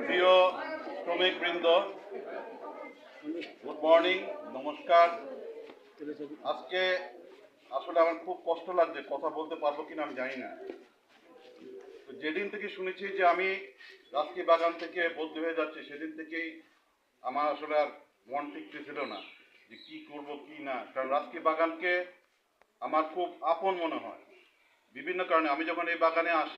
প্রিয় শ্রমিক বৃন্দ, গুড মর্নিং, নমস্কার। আজকে আসলে আমার খুব কষ্ট লাগছে, কথা বলতে পারবো কিনা আমি জানি না। তো যেদিন থেকে শুনেছি যে আমি রাজকীয় বাগান থেকে বদলি হয়ে যাচ্ছি, সেদিন থেকেই আমার আসলে আর মন টিকতে ছিল না যে কি করব কি না। কারণ রাজকীয় বাগানকে আমার খুব আপন মনে হয় বিভিন্ন কারণে। আমি যখন এই বাগানে আসি